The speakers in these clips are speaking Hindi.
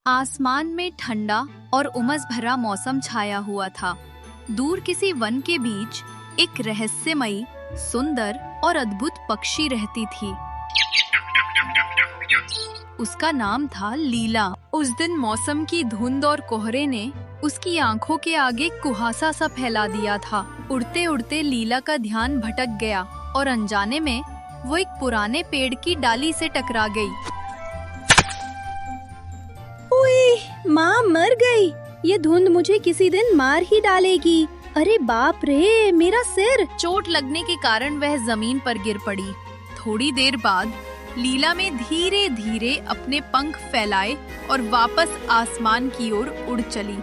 आसमान में ठंडा और उमस भरा मौसम छाया हुआ था। दूर किसी वन के बीच एक रहस्यमयी, सुंदर और अद्भुत पक्षी रहती थी। उसका नाम था लीला। उस दिन मौसम की धुंध और कोहरे ने उसकी आंखों के आगे कुहासा सा फैला दिया था। उड़ते उड़ते लीला का ध्यान भटक गया और अनजाने में वो एक पुराने पेड़ की डाली से टकरा गई। ओए, माँ मर गई। ये धुंध मुझे किसी दिन मार ही डालेगी। अरे बाप रे, मेरा सिर। चोट लगने के कारण वह जमीन पर गिर पड़ी। थोड़ी देर बाद लीला में धीरे धीरे अपने पंख फैलाए और वापस आसमान की ओर उड़ चली।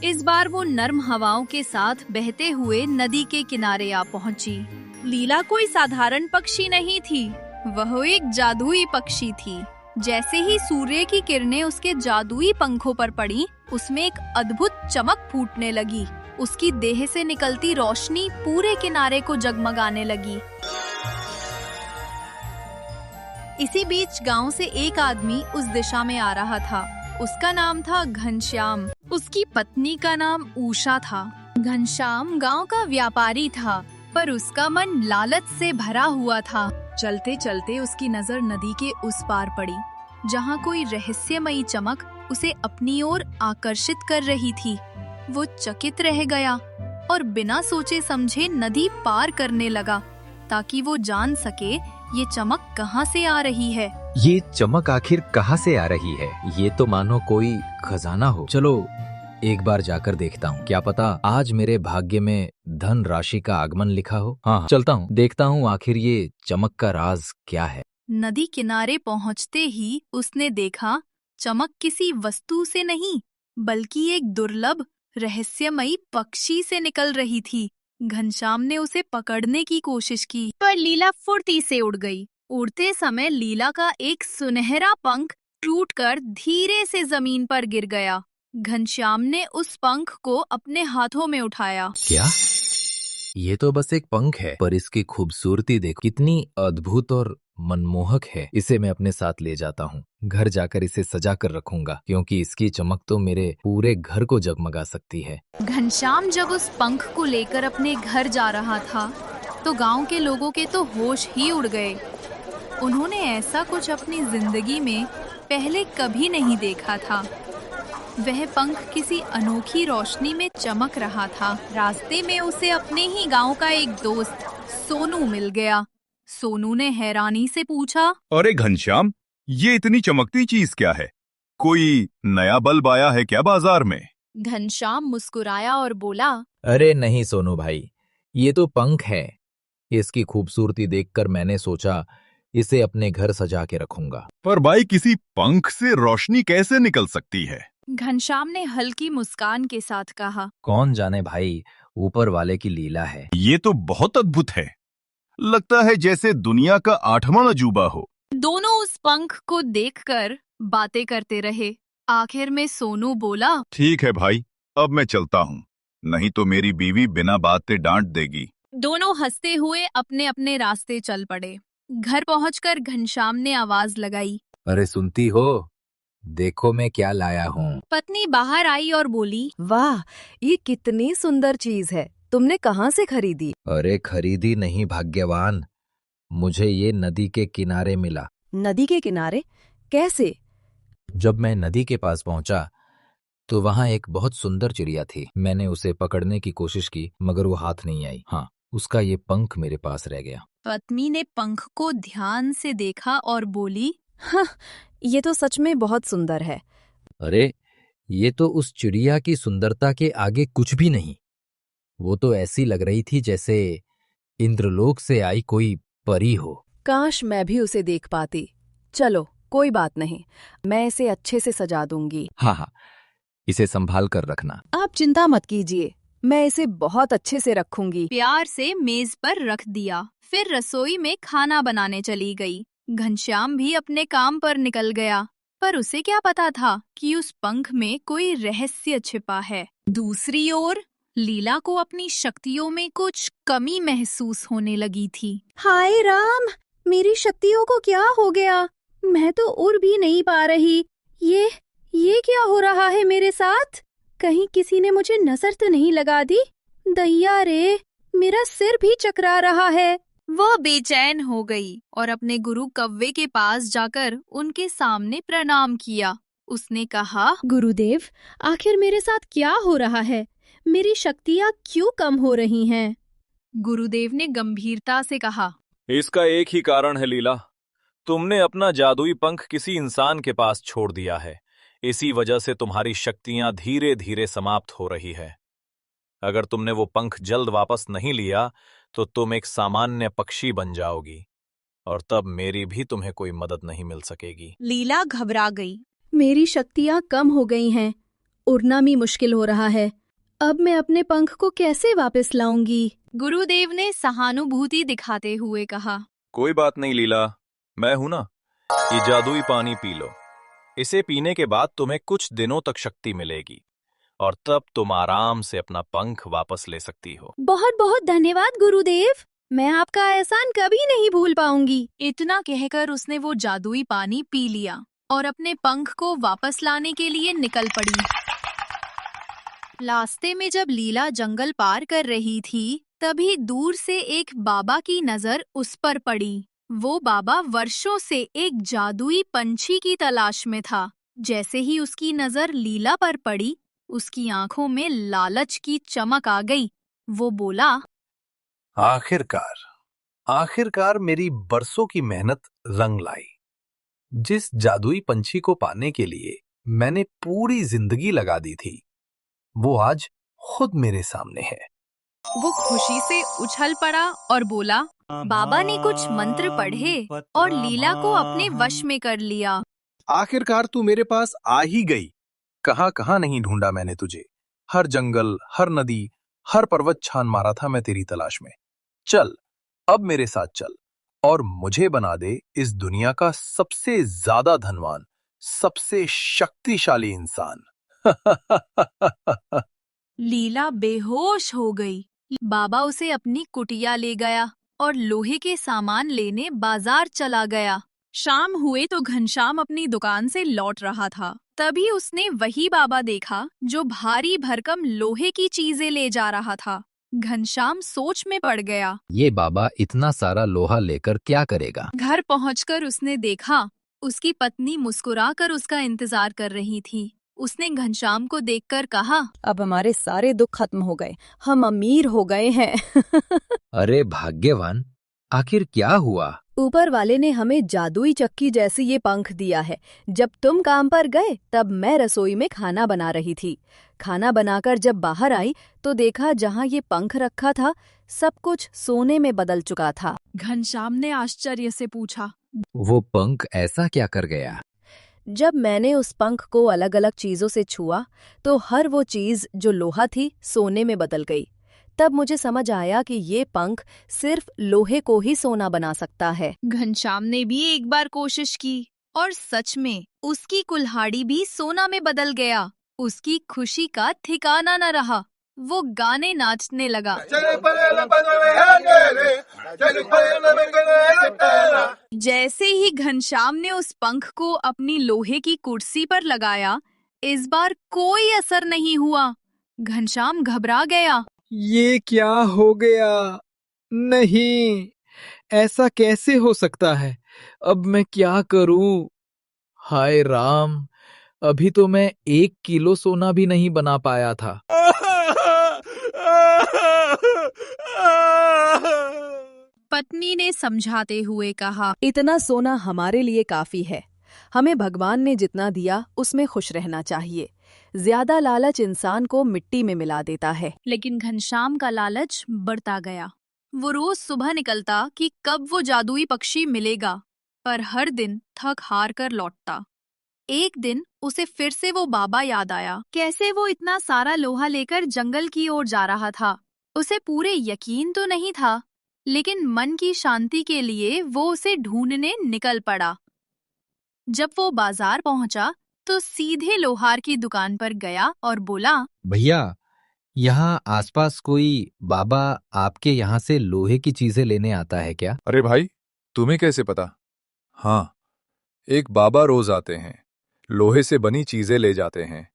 इस बार वो नर्म हवाओं के साथ बहते हुए नदी के किनारे आ पहुंची। लीला कोई साधारण पक्षी नहीं थी, वह एक जादुई पक्षी थी। जैसे ही सूर्य की किरणें उसके जादुई पंखों पर पड़ी, उसमें एक अद्भुत चमक फूटने लगी। उसकी देह से निकलती रोशनी पूरे किनारे को जगमगाने लगी। इसी बीच गांव से एक आदमी उस दिशा में आ रहा था। उसका नाम था घनश्याम। उसकी पत्नी का नाम उषा था। घनश्याम गांव का व्यापारी था, पर उसका मन लालच से भरा हुआ था। चलते चलते उसकी नजर नदी के उस पार पड़ी, जहां कोई रहस्यमयी चमक उसे अपनी ओर आकर्षित कर रही थी। वो चकित रह गया और बिना सोचे समझे नदी पार करने लगा, ताकि वो जान सके ये चमक कहाँ से आ रही है। ये चमक आखिर कहाँ से आ रही है? ये तो मानो कोई खजाना हो। चलो एक बार जाकर देखता हूँ, क्या पता आज मेरे भाग्य में धन राशि का आगमन लिखा हो। हाँ, चलता हूँ, देखता हूँ आखिर ये चमक का राज क्या है। नदी किनारे पहुँचते ही उसने देखा चमक किसी वस्तु से नहीं, बल्कि एक दुर्लभ रहस्यमयी पक्षी से निकल रही थी। घनश्याम ने उसे पकड़ने की कोशिश की, पर लीला फुर्ती से उड़ गई। उड़ते समय लीला का एक सुनहरा पंख टूटकर धीरे से जमीन पर गिर गया। घनश्याम ने उस पंख को अपने हाथों में उठाया। क्या? ये तो बस एक पंख है, पर इसकी खूबसूरती देखो, कितनी अद्भुत और मनमोहक है। इसे मैं अपने साथ ले जाता हूँ। घर जाकर इसे सजा कर रखूंगा, क्योंकि इसकी चमक तो मेरे पूरे घर को जगमगा सकती है। घनश्याम जब उस पंख को लेकर अपने घर जा रहा था, तो गांव के लोगों के तो होश ही उड़ गए। उन्होंने ऐसा कुछ अपनी जिंदगी में पहले कभी नहीं देखा था। वह पंख किसी अनोखी रोशनी में चमक रहा था। रास्ते में उसे अपने ही गांव का एक दोस्त सोनू मिल गया। सोनू ने हैरानी से पूछा, अरे घनश्याम, ये इतनी चमकती चीज क्या है? कोई नया बल्ब आया है क्या बाजार में? घनश्याम मुस्कुराया और बोला, अरे नहीं सोनू भाई, ये तो पंख है। इसकी खूबसूरती देखकर मैंने सोचा इसे अपने घर सजा के रखूंगा। पर भाई, किसी पंख से रोशनी कैसे निकल सकती है? घनश्याम ने हल्की मुस्कान के साथ कहा, कौन जाने भाई, ऊपर वाले की लीला है। ये तो बहुत अद्भुत है। लगता है जैसे दुनिया का 8वां अजूबा हो। दोनों उस पंख को देखकर बातें करते रहे। आखिर में सोनू बोला, ठीक है भाई, अब मैं चलता हूँ, नहीं तो मेरी बीवी बिना बात के डांट देगी। दोनों हंसते हुए अपने अपने रास्ते चल पड़े। घर पहुंचकर घनश्याम ने आवाज लगाई, अरे सुनती हो, देखो मैं क्या लाया हूँ। पत्नी बाहर आई और बोली, वाह, ये कितनी सुंदर चीज है। तुमने कहाँ से खरीदी? अरे खरीदी नहीं भाग्यवान, मुझे ये नदी के किनारे मिला। नदी के किनारे? कैसे? जब मैं नदी के पास पहुंचा तो वहां एक बहुत सुंदर चिड़िया थी। मैंने उसे पकड़ने की कोशिश की, मगर वो हाथ नहीं आई। हाँ, उसका ये पंख मेरे पास रह गया। पत्नी ने पंख को ध्यान से देखा और बोली, हाँ, ये तो सच में बहुत सुंदर है। अरे ये तो उस चिड़िया की सुंदरता के आगे कुछ भी नहीं। वो तो ऐसी लग रही थी जैसे इंद्रलोक से आई कोई परी हो। काश मैं भी उसे देख पाती। चलो कोई बात नहीं, मैं इसे अच्छे से सजा दूंगी। हाँ हाँ, इसे संभाल कर रखना। आप चिंता मत कीजिए, मैं इसे बहुत अच्छे से रखूंगी। प्यार से मेज पर रख दिया। फिर रसोई में खाना बनाने चली गई। घनश्याम भी अपने काम पर निकल गया, पर उसे क्या पता था कि उस पंख में कोई रहस्य छिपा है। दूसरी ओर लीला को अपनी शक्तियों में कुछ कमी महसूस होने लगी थी। हाय राम, मेरी शक्तियों को क्या हो गया? मैं तो उड़ भी नहीं पा रही। ये क्या हो रहा है मेरे साथ? कहीं किसी ने मुझे नजर तो नहीं लगा दी? दैया रे, मेरा सिर भी चकरा रहा है। वह बेचैन हो गई और अपने गुरु कव्वे के पास जाकर उनके सामने प्रणाम किया। उसने कहा, गुरुदेव, आखिर मेरे साथ क्या हो रहा है? मेरी शक्तियाँ क्यों कम हो रही हैं? गुरुदेव ने गंभीरता से कहा, इसका एक ही कारण है लीला। तुमने अपना जादुई पंख किसी इंसान के पास छोड़ दिया है। इसी वजह से तुम्हारी शक्तियां धीरे धीरे समाप्त हो रही है। अगर तुमने वो पंख जल्द वापस नहीं लिया तो तुम एक सामान्य पक्षी बन जाओगी और तब मेरी भी तुम्हें कोई मदद नहीं मिल सकेगी। लीला घबरा गई। मेरी शक्तियाँ कम हो गई हैं। उड़ना भी मुश्किल हो रहा है। अब मैं अपने पंख को कैसे वापस लाऊंगी? गुरुदेव ने सहानुभूति दिखाते हुए कहा, कोई बात नहीं लीला, मैं हूं ना। ये जादुई पानी पी लो। इसे पीने के बाद तुम्हें कुछ दिनों तक शक्ति मिलेगी और तब तुम आराम से अपना पंख वापस ले सकती हो। बहुत बहुत धन्यवाद गुरुदेव। मैं आपका एहसान कभी नहीं भूल पाऊंगी। इतना कहकर उसने वो जादुई पानी पी लिया और अपने पंख को वापस लाने के लिए निकल पड़ी। रास्ते में जब लीला जंगल पार कर रही थी, तभी दूर से एक बाबा की नजर उस पर पड़ी। वो बाबा वर्षों से एक जादुई पंछी की तलाश में था। जैसे ही उसकी नजर लीला पर पड़ी, उसकी आंखों में लालच की चमक आ गई। वो बोला, आखिरकार मेरी बरसों की मेहनत रंग लाई। जिस जादुई पंछी को पाने के लिए मैंने पूरी जिंदगी लगा दी थी, वो आज खुद मेरे सामने है। वो खुशी से उछल पड़ा और बोला, बाबा ने कुछ मंत्र पढ़े और लीला को अपने वश में कर लिया। आखिरकार तू मेरे पास आ ही गई। कहाँ कहाँ नहीं ढूंढा मैंने तुझे। हर जंगल, हर नदी, हर पर्वत छान मारा था मैं तेरी तलाश में। चल, अब मेरे साथ चल और मुझे बना दे इस दुनिया का सबसे ज्यादा धनवान, सबसे शक्तिशाली इंसान। लीला बेहोश हो गई। बाबा उसे अपनी कुटिया ले गया और लोहे के सामान लेने बाजार चला गया। शाम हुए तो घनश्याम अपनी दुकान से लौट रहा था। तभी उसने वही बाबा देखा जो भारी भरकम लोहे की चीजें ले जा रहा था। घनश्याम सोच में पड़ गया। ये बाबा इतना सारा लोहा लेकर क्या करेगा? घर पहुंचकर उसने देखा, उसकी पत्नी मुस्कुराकर उसका इंतजार कर रही थी। उसने घनश्याम को देखकर कहा, अब हमारे सारे दुख खत्म हो गए। हम अमीर हो गए हैं। अरे भाग्यवान, आखिर क्या हुआ? ऊपर वाले ने हमें जादुई चक्की जैसी ये पंख दिया है। जब तुम काम पर गए तब मैं रसोई में खाना बना रही थी। खाना बनाकर जब बाहर आई तो देखा जहाँ ये पंख रखा था सब कुछ सोने में बदल चुका था। घनश्याम ने आश्चर्य से पूछा, वो पंख ऐसा क्या कर गया? जब मैंने उस पंख को अलग अलग चीजों से छुआ तो हर वो चीज जो लोहा थी सोने में बदल गई। तब मुझे समझ आया कि ये पंख सिर्फ लोहे को ही सोना बना सकता है। घनश्याम ने भी एक बार कोशिश की और सच में उसकी कुल्हाड़ी भी सोना में बदल गया। उसकी खुशी का ठिकाना न रहा। वो गाने नाचने लगा। जैसे ही घनश्याम ने उस पंख को अपनी लोहे की कुर्सी पर लगाया, इस बार कोई असर नहीं हुआ। घनश्याम घबरा गया। ये क्या हो गया? नहीं, ऐसा कैसे हो सकता है? अब मैं क्या करूं? हाय राम, अभी तो मैं 1 किलो सोना भी नहीं बना पाया था। पत्नी ने समझाते हुए कहा, इतना सोना हमारे लिए काफी है। हमें भगवान ने जितना दिया उसमें खुश रहना चाहिए। ज्यादा लालच इंसान को मिट्टी में मिला देता है। लेकिन घनश्याम का लालच बढ़ता गया। वो रोज सुबह निकलता कि कब वो जादुई पक्षी मिलेगा, पर हर दिन थक हार कर लौटता। एक दिन उसे फिर से वो बाबा याद आया। कैसे वो इतना सारा लोहा लेकर जंगल की ओर जा रहा था। उसे पूरे यकीन तो नहीं था, लेकिन मन की शांति के लिए वो उसे ढूंढने निकल पड़ा। जब वो बाजार पहुंचा तो सीधे लोहार की दुकान पर गया और बोला, भैया, यहाँ आसपास कोई बाबा आपके यहाँ से लोहे की चीजें लेने आता है क्या? अरे भाई, तुम्हें कैसे पता? हाँ, एक बाबा रोज आते हैं, लोहे से बनी चीजें ले जाते हैं।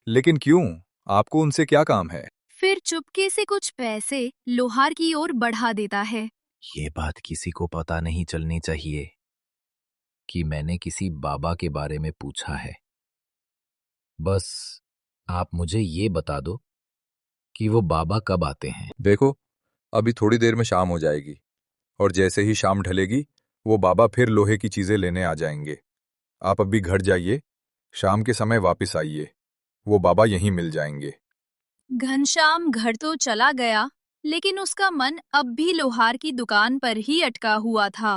लेकिन क्यों? आपको उनसे क्या काम है? फिर चुपके से कुछ पैसे लोहार की ओर बढ़ा देता है। ये बात किसी को पता नहीं चलनी चाहिए कि मैंने किसी बाबा के बारे में पूछा है। बस आप मुझे ये बता दो कि वो बाबा कब आते हैं। देखो, अभी थोड़ी देर में शाम हो जाएगी और जैसे ही शाम ढलेगी वो बाबा फिर लोहे की चीजें लेने आ जाएंगे। आप अभी घर जाइए, शाम के समय वापस आइए, वो बाबा यहीं मिल जाएंगे। घनश्याम घर तो चला गया, लेकिन उसका मन अब भी लोहार की दुकान पर ही अटका हुआ था।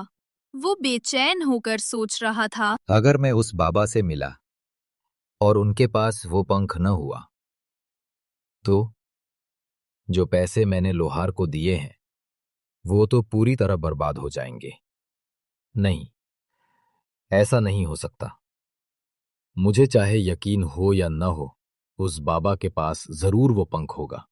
वो बेचैन होकर सोच रहा था, अगर मैं उस बाबा से मिला और उनके पास वो पंख न हुआ तो जो पैसे मैंने लोहार को दिए हैं वो तो पूरी तरह बर्बाद हो जाएंगे। नहीं, ऐसा नहीं हो सकता। मुझे चाहे यकीन हो या न हो, उस बाबा के पास जरूर वो पंख होगा,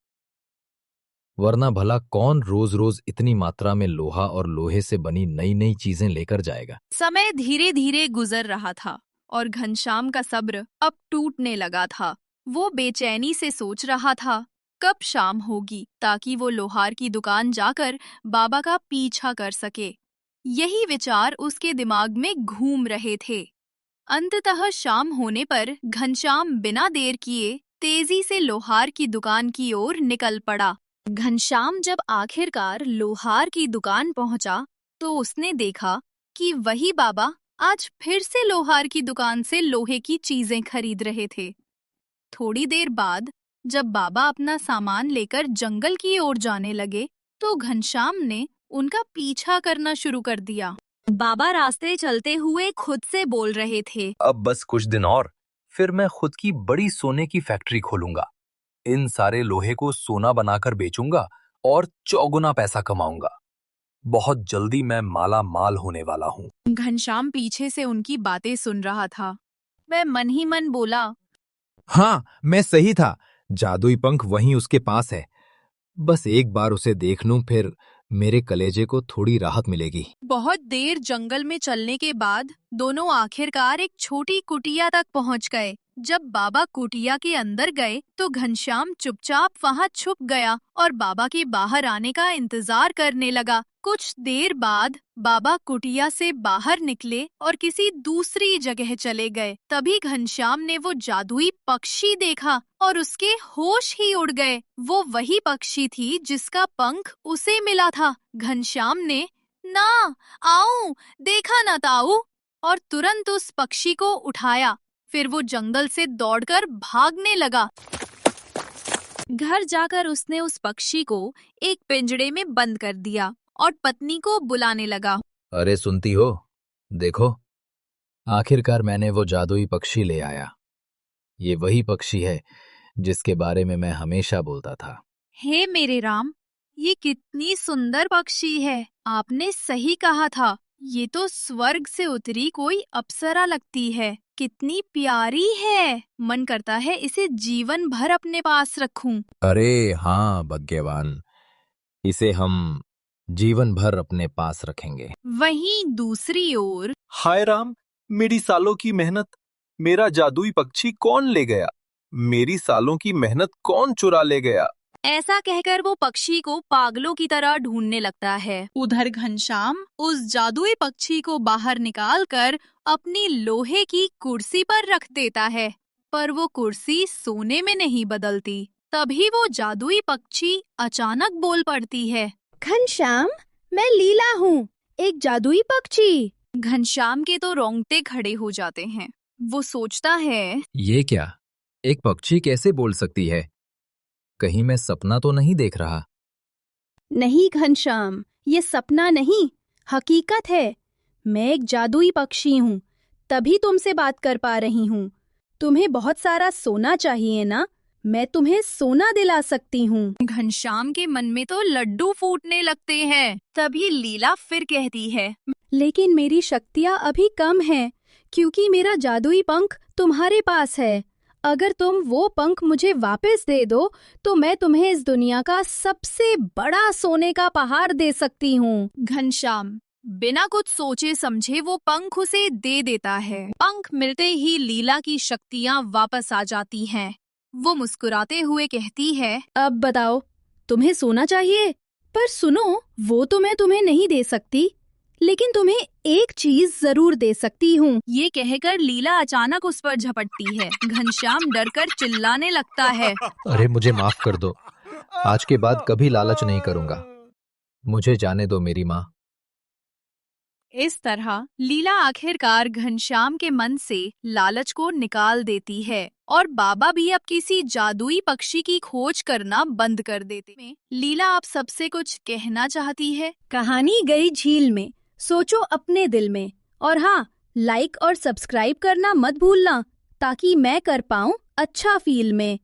वरना भला कौन रोज रोज इतनी मात्रा में लोहा और लोहे से बनी नई नई चीजें लेकर जाएगा। समय धीरे धीरे गुजर रहा था और घनश्याम का सब्र अब टूटने लगा था। वो बेचैनी से सोच रहा था कब शाम होगी ताकि वो लोहार की दुकान जाकर बाबा का पीछा कर सके। यही विचार उसके दिमाग में घूम रहे थे। अंततः शाम होने पर घनश्याम बिना देर किए तेजी से लोहार की दुकान की ओर निकल पड़ा। घनश्याम जब आखिरकार लोहार की दुकान पहुंचा तो उसने देखा कि वही बाबा आज फिर से लोहार की दुकान से लोहे की चीजें खरीद रहे थे। थोड़ी देर बाद जब बाबा अपना सामान लेकर जंगल की ओर जाने लगे तो घनश्याम ने उनका पीछा करना शुरू कर दिया। बाबा रास्ते चलते हुए खुद से बोल रहे थे, अब बस कुछ दिन और, फिर मैं खुद की बड़ी सोने की फैक्ट्री खोलूंगा। इन सारे लोहे को सोना बनाकर बेचूंगा और चौगुना पैसा कमाऊंगा। बहुत जल्दी मैं माला माल होने वाला हूँ। घनश्याम पीछे से उनकी बातें सुन रहा था। वह मन ही मन बोला, हाँ, मैं सही था, जादुई पंख वहीं उसके पास है। बस एक बार उसे देख लूं, फिर मेरे कलेजे को थोड़ी राहत मिलेगी। बहुत देर जंगल में चलने के बाद दोनों आखिरकार एक छोटी कुटिया तक पहुंच गए। जब बाबा कुटिया के अंदर गए तो घनश्याम चुपचाप वहां छुप गया और बाबा के बाहर आने का इंतजार करने लगा। कुछ देर बाद बाबा कुटिया से बाहर निकले और किसी दूसरी जगह चले गए। तभी घनश्याम ने वो जादुई पक्षी देखा और उसके होश ही उड़ गए। वो वही पक्षी थी जिसका पंख उसे मिला था। घनश्याम ने ना आऊं, देखा ना ताऊ, और तुरंत उस पक्षी को उठाया। फिर वो जंगल से दौड़कर भागने लगा। घर जाकर उसने उस पक्षी को एक पिंजड़े में बंद कर दिया और पत्नी को बुलाने लगा। अरे सुनती हो, देखो, आखिरकार मैंने वो जादुई पक्षी ले आया। ये वही पक्षी है जिसके बारे में मैं हमेशा बोलता था। हे मेरे राम, ये कितनी सुंदर पक्षी है। आपने सही कहा था, ये तो स्वर्ग से उतरी कोई अप्सरा लगती है। कितनी प्यारी है, मन करता है इसे जीवन भर अपने पास रखूं। अरे हाँ भाग्यवान, इसे हम जीवन भर अपने पास रखेंगे। वहीं दूसरी ओर हाय राम, मेरी सालों की मेहनत, मेरा जादुई पक्षी कौन ले गया? मेरी सालों की मेहनत कौन चुरा ले गया? ऐसा कहकर वो पक्षी को पागलों की तरह ढूंढने लगता है। उधर घनश्याम उस जादुई पक्षी को बाहर निकालकर अपनी लोहे की कुर्सी पर रख देता है, पर वो कुर्सी सोने में नहीं बदलती। तभी वो जादुई पक्षी अचानक बोल पड़ती है, घनश्याम, मैं लीला हूँ, एक जादुई पक्षी। घनश्याम के तो रोंगटे खड़े हो जाते हैं। वो सोचता है, ये क्या, एक पक्षी कैसे बोल सकती है? कहीं मैं सपना तो नहीं देख रहा? नहीं घनश्याम, ये सपना नहीं, हकीकत है। मैं एक जादुई पक्षी हूँ, तभी तुमसे बात कर पा रही हूँ। तुम्हें बहुत सारा सोना चाहिए ना? मैं तुम्हें सोना दिला सकती हूँ। घनश्याम के मन में तो लड्डू फूटने लगते हैं। तभी लीला फिर कहती है, लेकिन मेरी शक्तियाँ अभी कम हैं, क्योंकि मेरा जादुई पंख तुम्हारे पास है। अगर तुम वो पंख मुझे वापस दे दो तो मैं तुम्हें इस दुनिया का सबसे बड़ा सोने का पहाड़ दे सकती हूँ। घनश्याम बिना कुछ सोचे समझे वो पंख उसे दे देता है। पंख मिलते ही लीला की शक्तियाँ वापस आ जाती हैं। वो मुस्कुराते हुए कहती है, अब बताओ, तुम्हें सोना चाहिए? पर सुनो, वो तो मैं तुम्हें नहीं दे सकती, लेकिन तुम्हें एक चीज जरूर दे सकती हूँ। ये कहकर लीला अचानक उस पर झपटती है। घनश्याम डरकर चिल्लाने लगता है। अरे मुझे माफ कर दो, आज के बाद कभी लालच नहीं करूंगा, मुझे जाने दो मेरी माँ। इस तरह लीला आखिरकार घनश्याम के मन से लालच को निकाल देती है और बाबा भी अब किसी जादुई पक्षी की खोज करना बंद कर देते हैं। लीला आप सबसे कुछ कहना चाहती है? कहानी गई झील में, सोचो अपने दिल में। और हाँ, लाइक और सब्सक्राइब करना मत भूलना, ताकि मैं कर पाऊँ अच्छा फील में।